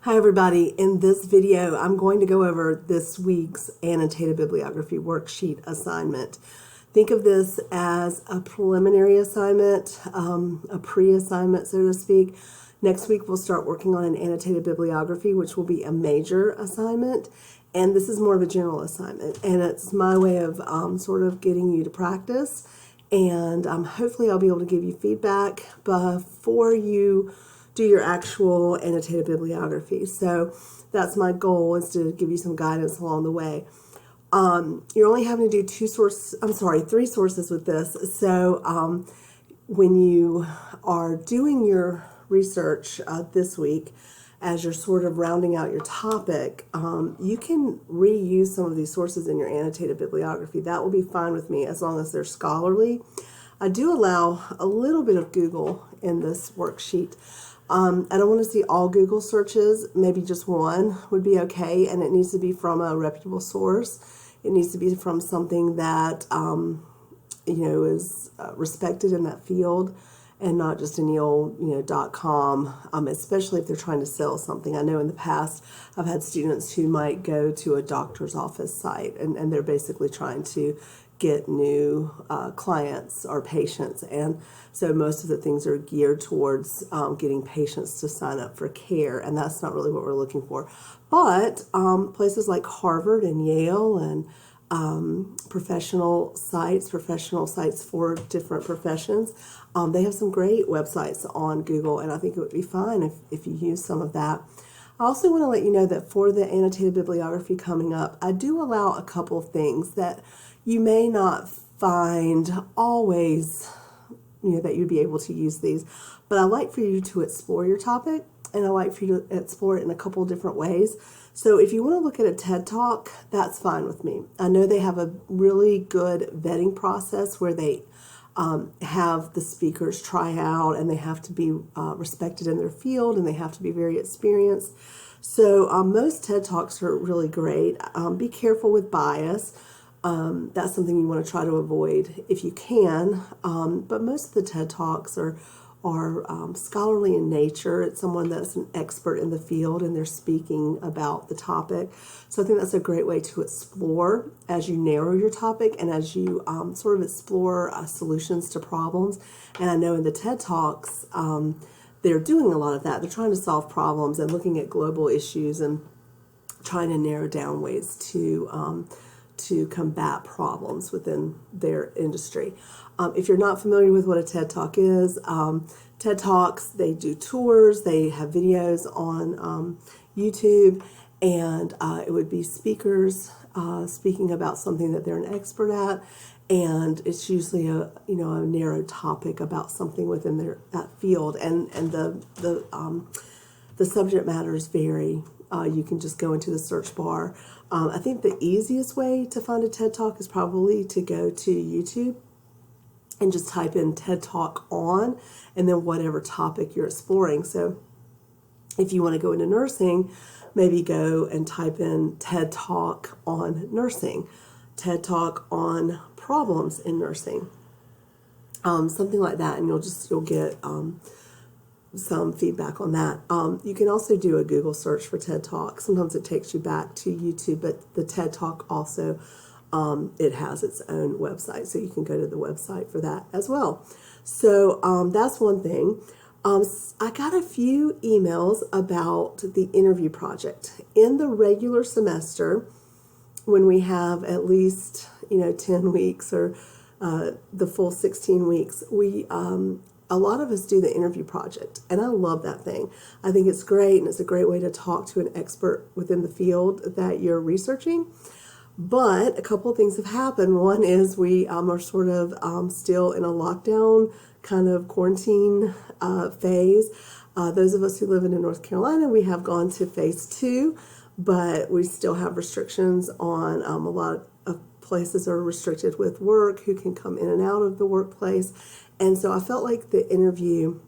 Hi everybody, in this video I'm going to go over this week's annotated bibliography worksheet assignment. Think of this as a preliminary assignment, a pre-assignment so to speak. Next week we'll start working on an annotated bibliography, which will be a major assignment, and this is more of a general assignment, and it's my way of sort of getting you to practice, and hopefully I'll be able to give you feedback before you do your actual annotated bibliography. So that's my goal, is to give you some guidance along the way. You're only having to do three sources with this. So when you are doing your research this week, as you're sort of rounding out your topic, you can reuse some of these sources in your annotated bibliography. That will be fine with me as long as they're scholarly. I do allow a little bit of Google in this worksheet. I don't want to see all Google searches. Maybe just one would be okay, and it needs to be from a reputable source. It needs to be from something that is respected in that field, and not just any old .com. Especially if they're trying to sell something. I know in the past I've had students who might go to a doctor's office site, and they're basically trying to get new clients or patients, and so most of the things are geared towards getting patients to sign up for care, and that's not really what we're looking for. But places like Harvard and Yale and professional sites for different professions, they have some great websites on Google, and I think it would be fine if you use some of that. I also want to let you know that for the annotated bibliography coming up, I do allow a couple of things that you may not find always, that you'd be able to use these, but I like for you to explore your topic, and I like for you to explore it in a couple of different ways. So if you want to look at a TED Talk, that's fine with me. I know they have a really good vetting process where they have the speakers try out, and they have to be respected in their field, and they have to be very experienced. So most TED Talks are really great. Be careful with bias. That's something you want to try to avoid if you can. But most of the TED Talks are scholarly in nature. It's someone that's an expert in the field, and they're speaking about the topic. So I think that's a great way to explore as you narrow your topic, and as you sort of explore solutions to problems. And I know in the TED Talks, they're doing a lot of that. They're trying to solve problems and looking at global issues and trying to narrow down ways to combat problems within their industry. If you're not familiar with what a TED Talk is, TED Talks, they do tours, they have videos on YouTube, and it would be speakers speaking about something that they're an expert at, and it's usually a narrow topic about something within that field, and the subject matters vary. You can just go into the search bar. I think the easiest way to find a TED Talk is probably to go to YouTube and just type in TED Talk on, and then whatever topic you're exploring. So if you want to go into nursing, maybe go and type in TED Talk on nursing, TED Talk on problems in nursing, something like that, and you'll get some feedback on that. You can also do a Google search for TED Talk. Sometimes it takes you back to YouTube, but the TED Talk also, it has its own website, so you can go to the website for that as well. So that's one thing. I got a few emails about the interview project. In the regular semester, when we have at least 10 weeks or the full 16 weeks, a lot of us do the interview project, and I love that thing. I think it's great, and it's a great way to talk to an expert within the field that you're researching. But a couple of things have happened. One is we are sort of still in a lockdown kind of quarantine phase. Those of us who live in North Carolina, we have gone to phase 2, but we still have restrictions on a lot of places are restricted with work, who can come in and out of the workplace. And so I felt like the interview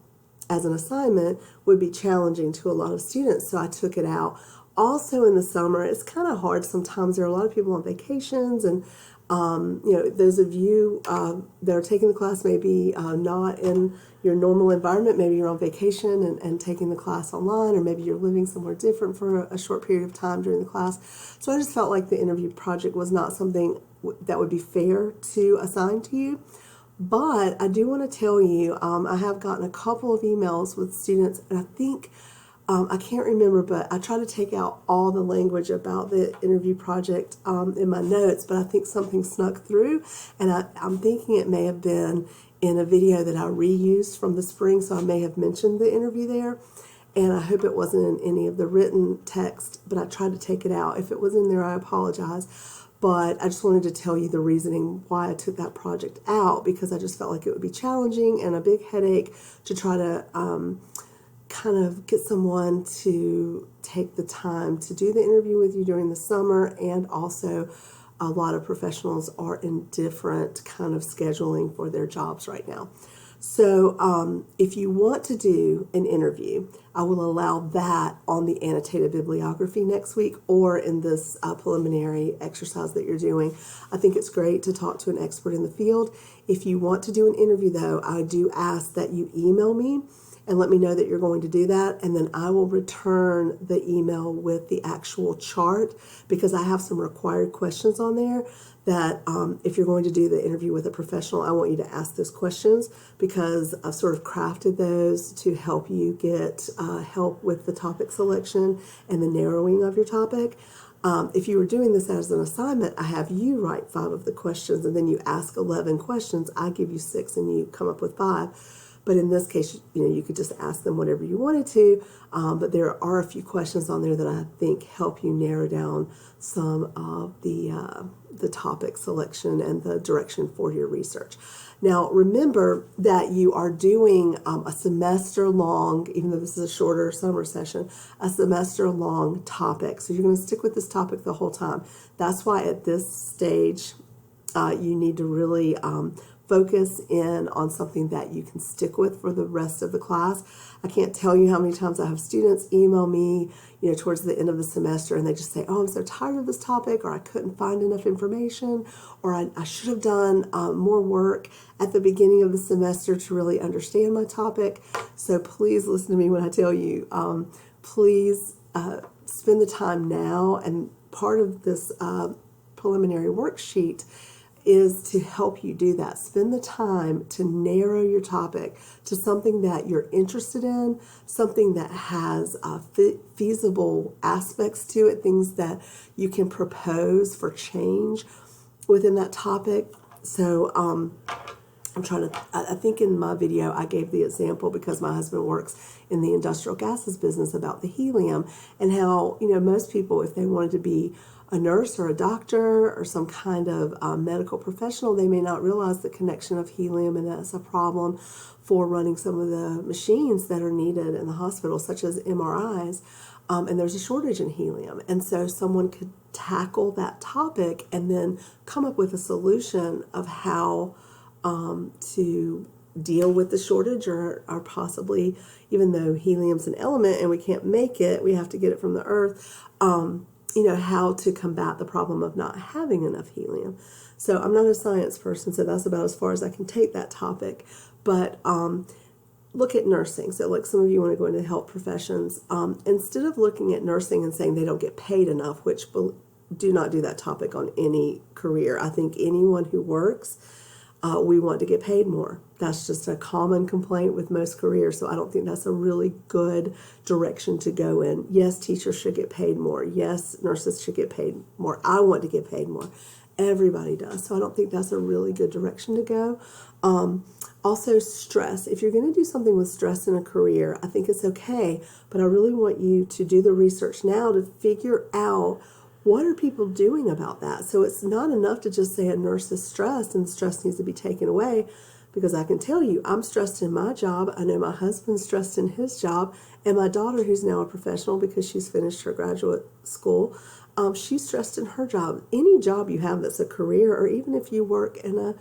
as an assignment would be challenging to a lot of students, so I took it out. Also in the summer, it's kind of hard sometimes. There are a lot of people on vacations, and Those of you that are taking the class maybe not in your normal environment, maybe you're on vacation and taking the class online, or maybe you're living somewhere different for a short period of time during the class. So I just felt like the interview project was not something that would be fair to assign to you. But I do want to tell you, I have gotten a couple of emails with students, and I think, I can't remember, but I try to take out all the language about the interview project in my notes, but I think something snuck through, and I'm thinking it may have been in a video that I reused from the spring, so I may have mentioned the interview there, and I hope it wasn't in any of the written text, but I tried to take it out. If it was in there, I apologize. But I just wanted to tell you the reasoning why I took that project out, because I just felt like it would be challenging and a big headache to try to kind of get someone to take the time to do the interview with you during the summer. And also, a lot of professionals are in different kind of scheduling for their jobs right now. So if you want to do an interview, I will allow that on the annotated bibliography next week, or in this preliminary exercise that you're doing. I think it's great to talk to an expert in the field. If you want to do an interview, though, I do ask that you email me and let me know that you're going to do that, and then I will return the email with the actual chart, because I have some required questions on there that if you're going to do the interview with a professional, I want you to ask those questions, because I've sort of crafted those to help you get help with the topic selection and the narrowing of your topic. If you were doing this as an assignment, I have you write 5 of the questions, and then you ask 11 questions. I give you 6, and you come up with 5. But in this case, you could just ask them whatever you wanted to. But there are a few questions on there that I think help you narrow down some of the topic selection and the direction for your research. Now, remember that you are doing a semester-long, even though this is a shorter summer session, a semester-long topic. So you're going to stick with this topic the whole time. That's why at this stage, you need to really focus in on something that you can stick with for the rest of the class. I can't tell you how many times I have students email me, towards the end of the semester, and they just say, "Oh, I'm so tired of this topic," or "I couldn't find enough information," or I should have done more work at the beginning of the semester to really understand my topic." So please listen to me when I tell you, please spend the time now, and part of this preliminary worksheet is to help you do that. Spend the time to narrow your topic to something that you're interested in, something that has feasible aspects to it, things that you can propose for change within that topic. So I think in my video I gave the example, because my husband works in the industrial gases business, about the helium, and how, most people, if they wanted to be a nurse or a doctor or some kind of medical professional, they may not realize the connection of helium, and that's a problem for running some of the machines that are needed in the hospital, such as MRIs, and there's a shortage in helium. And so someone could tackle that topic and then come up with a solution of how to deal with the shortage, or possibly, even though helium's an element and we can't make it, we have to get it from the earth, how to combat the problem of not having enough helium. So I'm not a science person, so that's about as far as I can take that topic. But look at nursing. So like some of you want to go into health professions. Instead of looking at nursing and saying they don't get paid enough, which do not do that topic on any career. I think anyone who works, we want to get paid more. That's just a common complaint with most careers, so I don't think that's a really good direction to go in. Yes, teachers should get paid more. Yes, nurses should get paid more. I want to get paid more. Everybody does, so I don't think that's a really good direction to go. Also, stress. If you're going to do something with stress in a career, I think it's okay, but I really want you to do the research now to figure out, what are people doing about that? So it's not enough to just say a nurse is stressed and stress needs to be taken away, because I can tell you, I'm stressed in my job. I know my husband's stressed in his job, and my daughter, who's now a professional because she's finished her graduate school, she's stressed in her job. Any job you have that's a career, or even if you work in a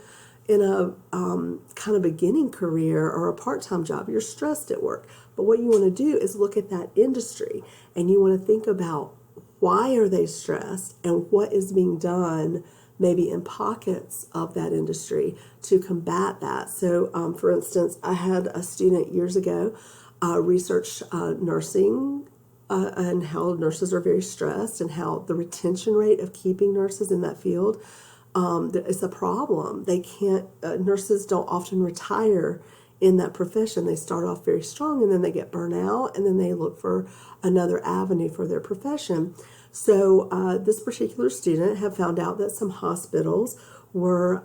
kind of beginning career or a part-time job, you're stressed at work. But what you want to do is look at that industry, and you want to think about, why are they stressed, and what is being done maybe in pockets of that industry to combat that. So, for instance, I had a student years ago research nursing and how nurses are very stressed and how the retention rate of keeping nurses in that field is a problem. They can't, nurses don't often retire in that profession. They start off very strong and then they get burnt out and then they look for another avenue for their profession. So this particular student had found out that some hospitals were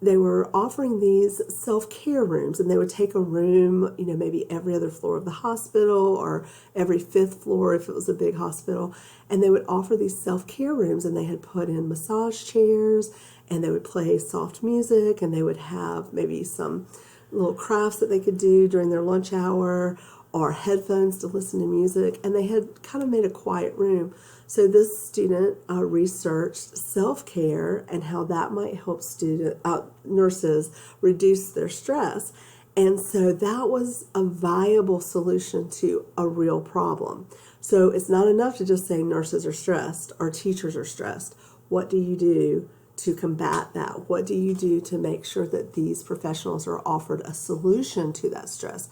they were offering these self-care rooms, and they would take a room, maybe every other floor of the hospital or every fifth floor if it was a big hospital, and they would offer these self-care rooms, and they had put in massage chairs, and they would play soft music, and they would have maybe some little crafts that they could do during their lunch hour or headphones to listen to music, and they had kind of made a quiet room. So this student researched self-care and how that might help nurses reduce their stress. And so that was a viable solution to a real problem. So it's not enough to just say nurses are stressed or teachers are stressed. What do you do to combat that? What do you do to make sure that these professionals are offered a solution to that stress?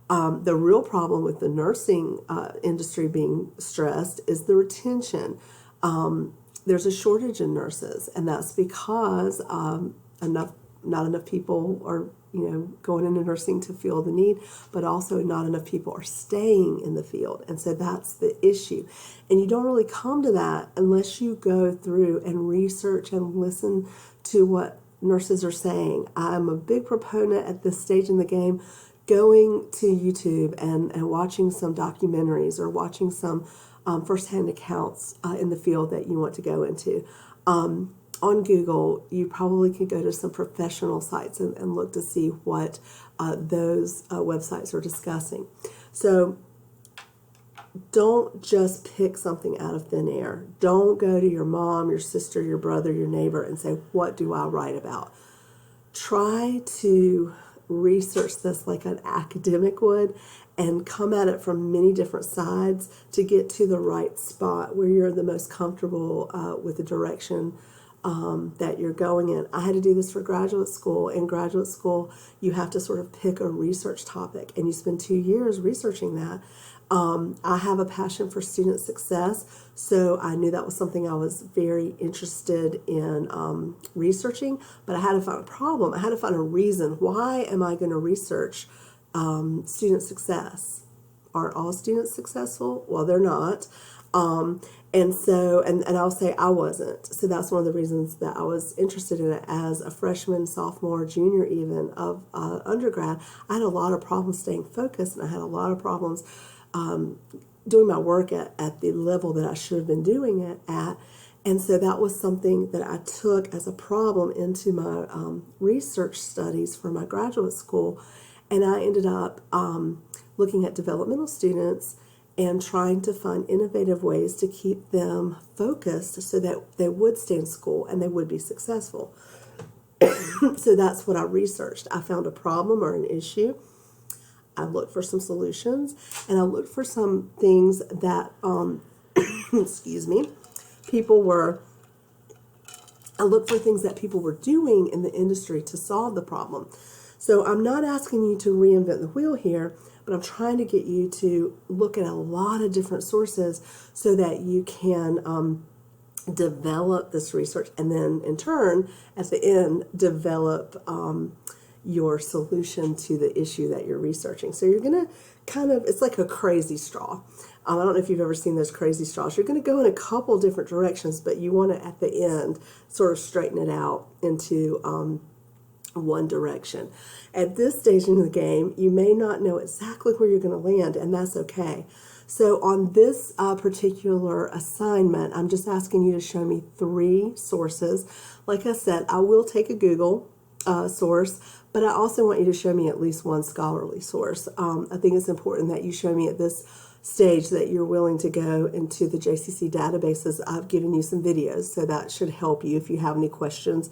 The real problem with the nursing industry being stressed is the retention. There's a shortage in nurses, and that's because not enough people are going into nursing to feel the need, but also not enough people are staying in the field, and so that's the issue. And you don't really come to that unless you go through and research and listen to what nurses are saying. I'm a big proponent at this stage in the game going to YouTube and watching some documentaries or watching some firsthand accounts in the field that you want to go into. On Google, you probably can go to some professional sites and look to see what those websites are discussing. So don't just pick something out of thin air. Don't go to your mom, your sister, your brother, your neighbor and say, what do I write about? Try to research this like an academic would and come at it from many different sides to get to the right spot where you're the most comfortable with the direction that you're going in. I had to do this for graduate school. In graduate school, you have to sort of pick a research topic, and you spend 2 years researching that. I have a passion for student success, so I knew that was something I was very interested in researching, but I had to find a problem. I had to find a reason. Why am I going to research student success? Aren't all students successful? Well, they're not. And so, and I'll say I wasn't. So that's one of the reasons that I was interested in it as a freshman, sophomore, junior even of undergrad. I had a lot of problems staying focused, and I had a lot of problems doing my work at the level that I should have been doing it at. And so that was something that I took as a problem into my research studies for my graduate school. And I ended up looking at developmental students and trying to find innovative ways to keep them focused so that they would stay in school and they would be successful. So that's what I researched. I found a problem or an issue. I looked for some solutions, and I looked for some things that, excuse me, I looked for things that people were doing in the industry to solve the problem. So I'm not asking you to reinvent the wheel here, but I'm trying to get you to look at a lot of different sources so that you can develop this research and then in turn, at the end, develop your solution to the issue that you're researching. So you're going to it's like a crazy straw. I don't know if you've ever seen those crazy straws. You're going to go in a couple different directions, but you want to, at the end, sort of straighten it out into one direction. At this stage in the game, you may not know exactly where you're going to land, and that's okay. So on this particular assignment, I'm just asking you to show me 3 sources. Like I said, I will take a Google source, but I also want you to show me at least one scholarly source. I think it's important that you show me at this stage that you're willing to go into the JCC databases. I've given you some videos, so that should help you if you have any questions.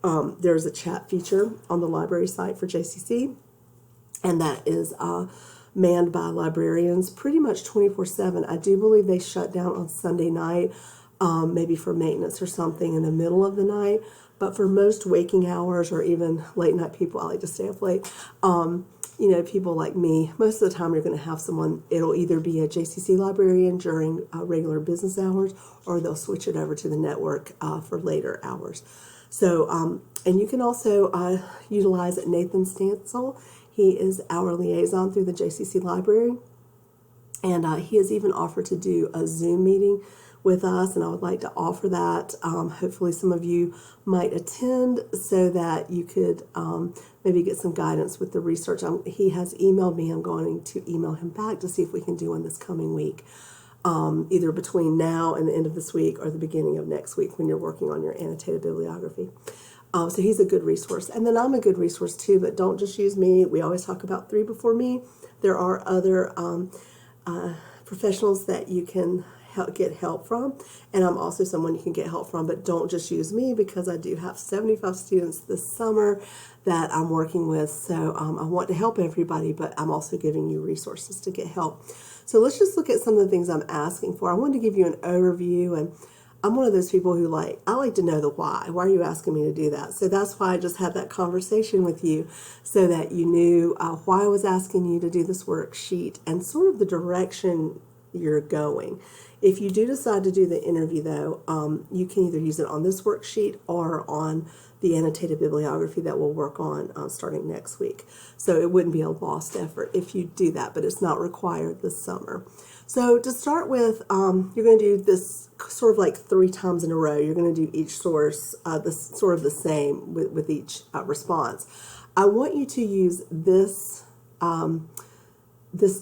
There's a chat feature on the library site for JCC, and that is manned by librarians pretty much 24/7. I do believe they shut down on Sunday night maybe for maintenance or something in the middle of the night. But for most waking hours or even late night people, I like to stay up late. People like me, most of the time you're going to have someone, it'll either be a JCC librarian during regular business hours, or they'll switch it over to the network for later hours. So, and you can also utilize Nathan Stansel. He is our liaison through the JCC library, and he has even offered to do a Zoom meeting with us, and I would like to offer that. Hopefully some of you might attend so that you could maybe get some guidance with the research. He has emailed me. I'm going to email him back to see if we can do one this coming week, either between now and the end of this week or the beginning of next week when you're working on your annotated bibliography. So he's a good resource. And then I'm a good resource too, but don't just use me. We always talk about 3 before me. There are other professionals that you can get help from, and I'm also someone you can get help from, but don't just use me, because I do have 75 students this summer that I'm working with. So I want to help everybody, but I'm also giving you resources to get help. So let's just look at some of the things I'm asking for. I wanted to give you an overview, and I'm one of those people who I like to know the why. Why are you asking me to do that? So that's why I just had that conversation with you, so that you knew why I was asking you to do this worksheet and sort of the direction you're going. If you do decide to do the interview, though, you can either use it on this worksheet or on the annotated bibliography that we'll work on starting next week. So it wouldn't be a lost effort if you do that, but it's not required this summer. So to start with, you're going to do this sort of like 3 times in a row. You're going to do each source sort of the same with each response. I want you to use this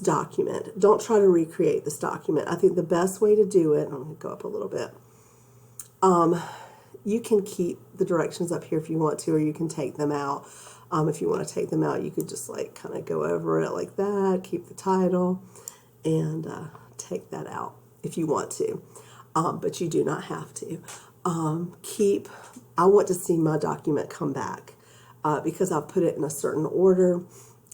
document. Don't try to recreate this document. I think the best way to do it, I'm going to go up a little bit. You can keep the directions up here if you want to, or you can take them out. If you want to take them out, you could just kind of go over it like that, keep the title, and take that out if you want to. But you do not have to. I want to see my document come back because I've put it in a certain order.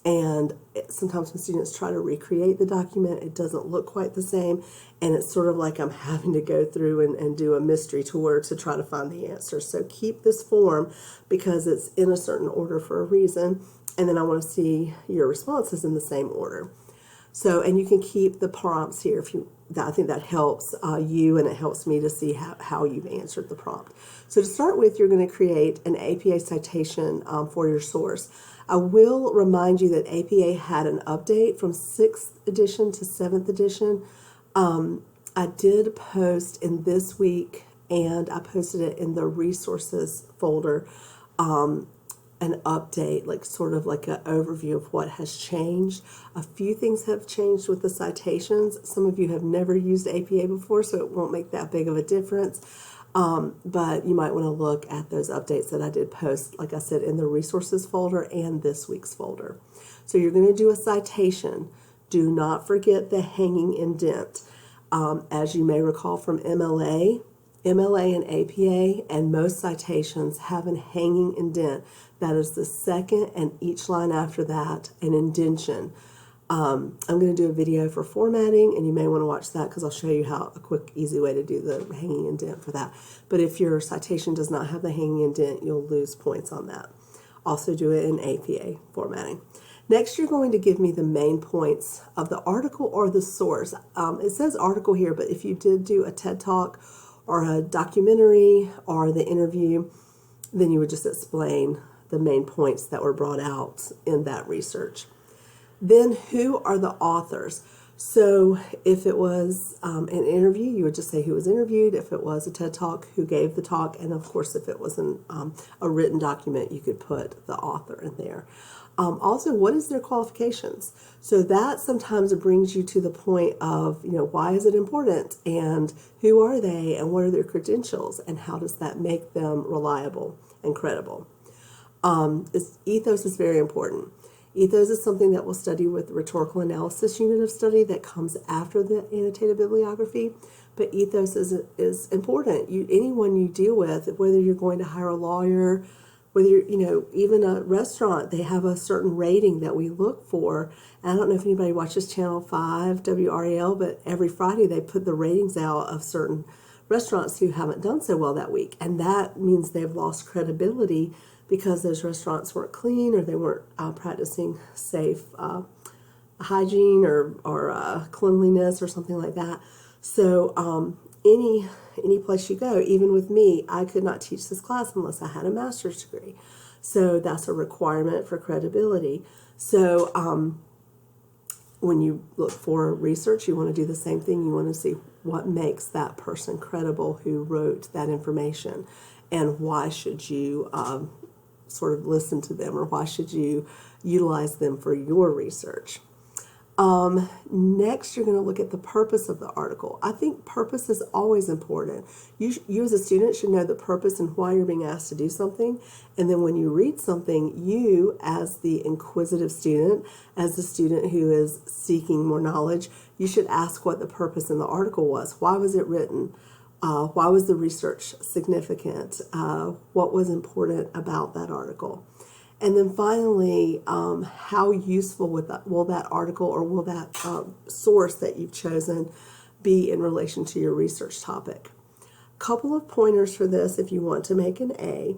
And sometimes when students try to recreate the document, it doesn't look quite the same. And it's sort of like I'm having to go through and do a mystery tour to try to find the answer. So keep this form because it's in a certain order for a reason. And then I want to see your responses in the same order. So, and you can keep the prompts here I think that helps you, and it helps me to see how you've answered the prompt. So to start with, you're going to create an APA citation for your source. I will remind you that APA had an update from 6th edition to 7th edition. I did post in this week, and I posted it in the resources folder, an update, sort of like an overview of what has changed. A few things have changed with the citations. Some of you have never used APA before, so it won't make that big of a difference. But you might want to look at those updates that I did post, like I said, in the resources folder and this week's folder. So you're going to do a citation. Do not forget the hanging indent. As you may recall from MLA and APA, and most citations have a hanging indent. That is the second, and each line after that, an indentation. I'm going to do a video for formatting, and you may want to watch that because I'll show you a quick, easy way to do the hanging indent for that. But if your citation does not have the hanging indent, you'll lose points on that. Also do it in APA formatting. Next, you're going to give me the main points of the article or the source. It says article here, but if you did do a TED Talk or a documentary or the interview, then you would just explain the main points that were brought out in that research. Then, who are the authors? So if it was an interview, you would just say who was interviewed. If it was a TED Talk, who gave the talk. And of course, if it was a written document, you could put the author in there. Also, what is their qualifications? So that sometimes brings you to the point of, why is it important? And who are they? And what are their credentials? And how does that make them reliable and credible? Ethos is very important. Ethos is something that we'll study with the rhetorical analysis unit of study that comes after the annotated bibliography. But ethos is important. Anyone you deal with, whether you're going to hire a lawyer, whether you're, even a restaurant, they have a certain rating that we look for. And I don't know if anybody watches Channel 5, WRAL, but every Friday they put the ratings out of certain restaurants who haven't done so well that week. And that means they've lost credibility because those restaurants weren't clean or they weren't practicing safe hygiene or cleanliness or something like that. So any place you go, even with me, I could not teach this class unless I had a master's degree. So that's a requirement for credibility. So when you look for research, you want to do the same thing. You want to see what makes that person credible who wrote that information, and why should you sort of listen to them, or why should you utilize them for your research. Next, you're going to look at the purpose of the article. I think purpose is always important. You as a student should know the purpose and why you're being asked to do something. And then when you read something, you as the inquisitive student, as the student who is seeking more knowledge, you should ask what the purpose in the article was. Why was it written? Why was the research significant? What was important about that article? And then finally, how useful will that article or will that source that you've chosen be in relation to your research topic? Couple of pointers for this if you want to make an A.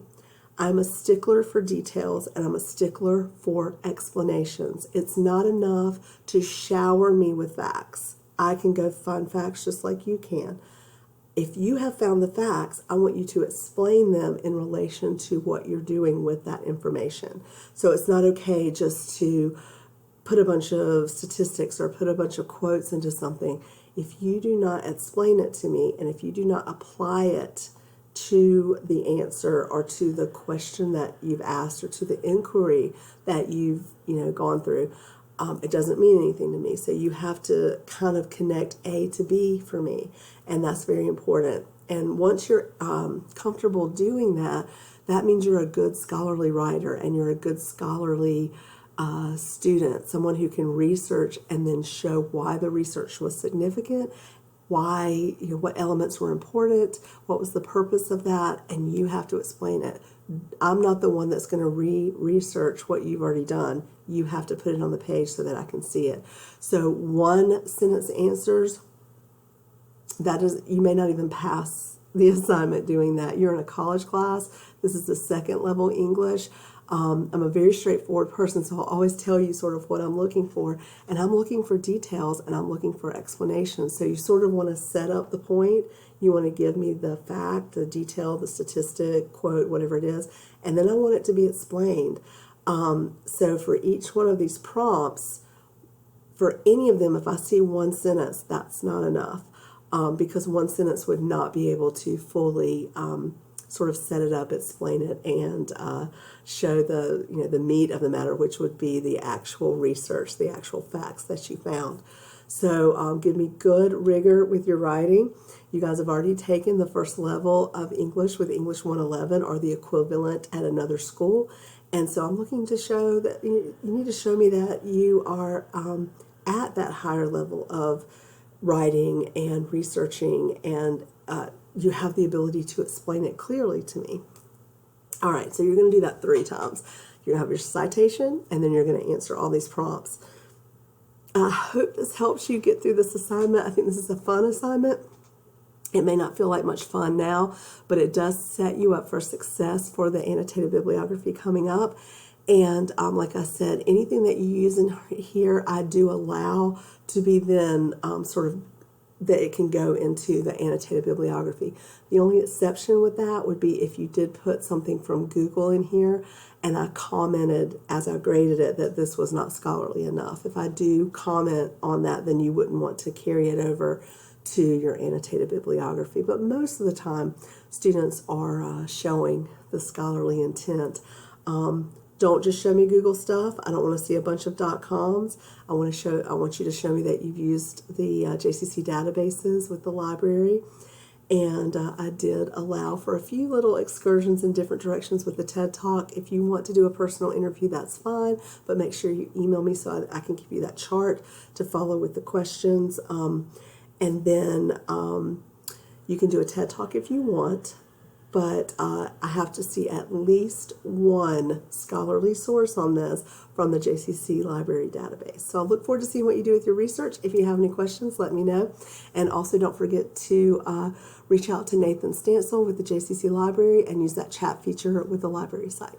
I'm a stickler for details and I'm a stickler for explanations. It's not enough to shower me with facts. I can go find facts just like you can. If you have found the facts, I want you to explain them in relation to what you're doing with that information. So it's not okay just to put a bunch of statistics or put a bunch of quotes into something. If you do not explain it to me, and if you do not apply it to the answer or to the question that you've asked or to the inquiry that you've gone through, it doesn't mean anything to me. So you have to kind of connect A to B for me, and that's very important. And once you're comfortable doing that, that means you're a good scholarly writer and you're a good scholarly student, someone who can research and then show why the research was significant, why, what elements were important, what was the purpose of that, and you have to explain it. I'm not the one that's going to research what you've already done. You have to put it on the page so that I can see it. So one sentence answers, that is, you may not even pass the assignment doing that. You're in a college class. This is the second level English. I'm a very straightforward person, so I'll always tell you sort of what I'm looking for. And I'm looking for details and I'm looking for explanations. So you sort of want to set up the point. You want to give me the fact, the detail, the statistic, quote, whatever it is, and then I want it to be explained. So for each one of these prompts, for any of them, if I see one sentence, that's not enough, because one sentence would not be able to fully sort of set it up, explain it, and show the meat of the matter, which would be the actual research, the actual facts that you found. So give me good rigor with your writing. You guys have already taken the first level of English with English 111 or the equivalent at another school. And so I'm looking to show that you need to show me that you are at that higher level of writing and researching, and you have the ability to explain it clearly to me. All right, so you're going to do that 3 times. You're going to have your citation, and then you're going to answer all these prompts. I hope this helps you get through this assignment. I think this is a fun assignment. It may not feel like much fun now, but it does set you up for success for the annotated bibliography coming up. And like I said, anything that you use in here, I do allow to be then sort of that it can go into the annotated bibliography. The only exception with that would be if you did put something from Google in here and I commented as I graded it that this was not scholarly enough. If I do comment on that, then you wouldn't want to carry it over to your annotated bibliography. But most of the time, students are showing the scholarly intent. Don't just show me Google stuff. I don't want to see a bunch of .coms. I want you to show me that you've used the JCC databases with the library. And I did allow for a few little excursions in different directions with the TED Talk. If you want to do a personal interview, that's fine, but make sure you email me so I can give you that chart to follow with the questions. And then you can do a TED Talk if you want. but I have to see at least one scholarly source on this from the JCC library database. So I look forward to seeing what you do with your research. If you have any questions, let me know. And also don't forget to reach out to Nathan Stansel with the JCC library and use that chat feature with the library site.